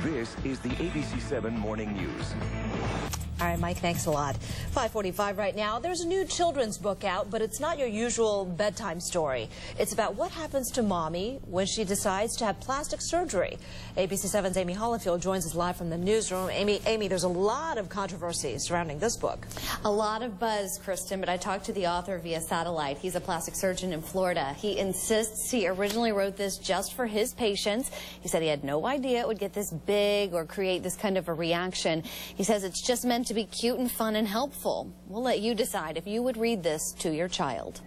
This is the ABC7 Morning News. All right, Mike, thanks a lot. 5:45 right now. There's a new children's book out, but it's not your usual bedtime story. It's about what happens to Mommy when she decides to have plastic surgery. ABC7's Amy Hollifield joins us live from the newsroom. Amy, there's a lot of controversy surrounding this book. A lot of buzz, Kristen, but I talked to the author via satellite. He's a plastic surgeon in Florida. He insists he originally wrote this just for his patients. He said he had no idea it would get this big or create this kind of a reaction. He says it's just meant to be cute and fun and helpful. We'll let you decide if you would read this to your child.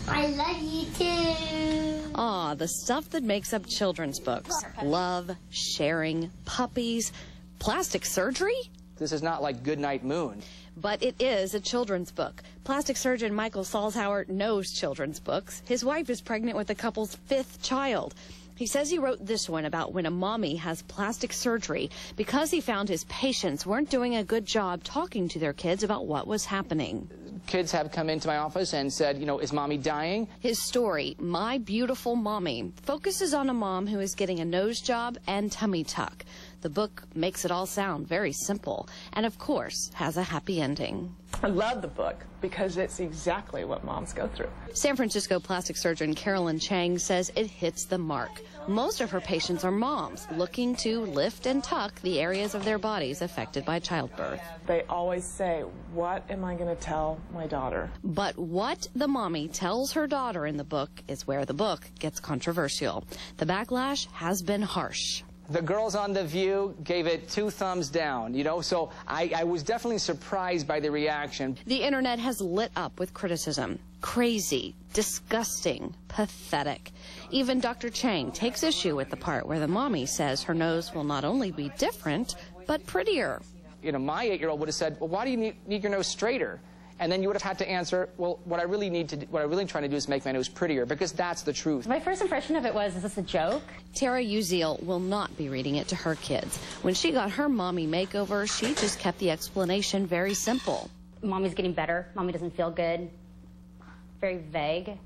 I love you too. Aw, the stuff that makes up children's books. Love, sharing, puppies, plastic surgery? This is not like Goodnight Moon. But it is a children's book. Plastic surgeon Michael Salzhauer knows children's books. His wife is pregnant with the couple's 5th child. He says he wrote this one about when a mommy has plastic surgery because he found his patients weren't doing a good job talking to their kids about what was happening. Kids have come into my office and said, you know, is Mommy dying? His story, My Beautiful Mommy, focuses on a mom who is getting a nose job and tummy tuck. The book makes it all sound very simple and, of course, has a happy ending. I love the book because it's exactly what moms go through. San Francisco plastic surgeon Carolyn Chang says it hits the mark. Most of her patients are moms looking to lift and tuck the areas of their bodies affected by childbirth. They always say, what am I going to tell my daughter? But what the mommy tells her daughter in the book is where the book gets controversial. The backlash has been harsh. The girls on The View gave it 2 thumbs down, you know, so I was definitely surprised by the reaction. The internet has lit up with criticism. Crazy, disgusting, pathetic. Even Dr. Chang takes issue with the part where the mommy says her nose will not only be different, but prettier. You know, my 8-year-old would have said, well, why do you need your nose straighter? And then you would have had to answer, well, what I'm really trying to do is make my nose prettier, because that's the truth. My first impression of it was, is this a joke? Tara Uziel will not be reading it to her kids. When she got her mommy makeover, she just kept the explanation very simple. Mommy's getting better. Mommy doesn't feel good. Very vague.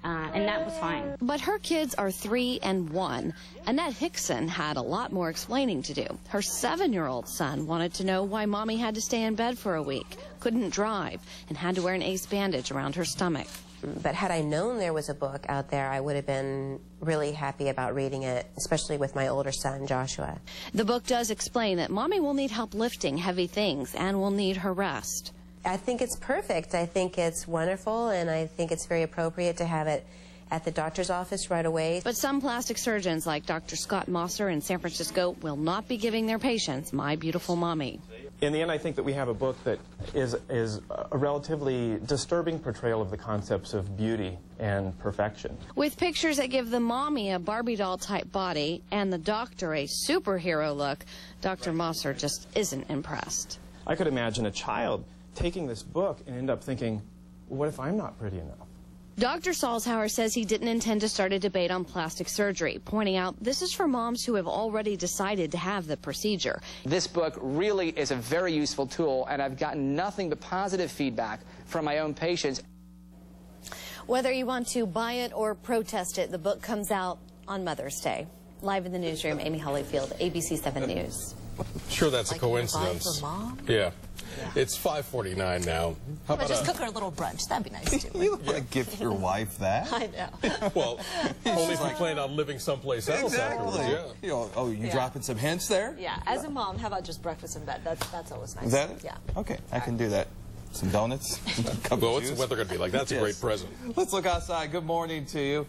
And that was fine. But her kids are 3 and 1. Annette Hickson had a lot more explaining to do. Her 7-year-old son wanted to know why Mommy had to stay in bed for a week, couldn't drive, and had to wear an ace bandage around her stomach. But had I known there was a book out there, I would have been really happy about reading it, especially with my older son, Joshua. The book does explain that Mommy will need help lifting heavy things and will need her rest. I think it's perfect. I think it's wonderful, and I think it's very appropriate to have it at the doctor's office right away. But some plastic surgeons, like Dr. Scott Mosser in San Francisco, will not be giving their patients My Beautiful Mommy. In the end, I think that we have a book that is a relatively disturbing portrayal of the concepts of beauty and perfection. With pictures that give the mommy a Barbie doll-type body and the doctor a superhero look, Dr. Mosser just isn't impressed. I could imagine a child taking this book and end up thinking, well, what if I'm not pretty enough? Dr. Salzhauer says he didn't intend to start a debate on plastic surgery, pointing out this is for moms who have already decided to have the procedure. This book really is a very useful tool, and I've gotten nothing but positive feedback from my own patients. Whether you want to buy it or protest it, the book comes out on Mother's Day. Live in the newsroom, Amy Hollifield, ABC7 News. Sure, that's a coincidence. For Mom? Yeah. It's 5:49 now. How about just cook her a little brunch. That'd be nice, too. You don't want to gift your wife that. I know. Well, only if you plan on living someplace else afterwards, yeah. You know, oh, you dropping some hints there? Yeah, as a mom, how about just breakfast in bed? That's always nice. Is that it? Yeah. Okay, I can do that. Some donuts. Well, what's the weather going to be like? That's a great present. Let's look outside. Good morning to you.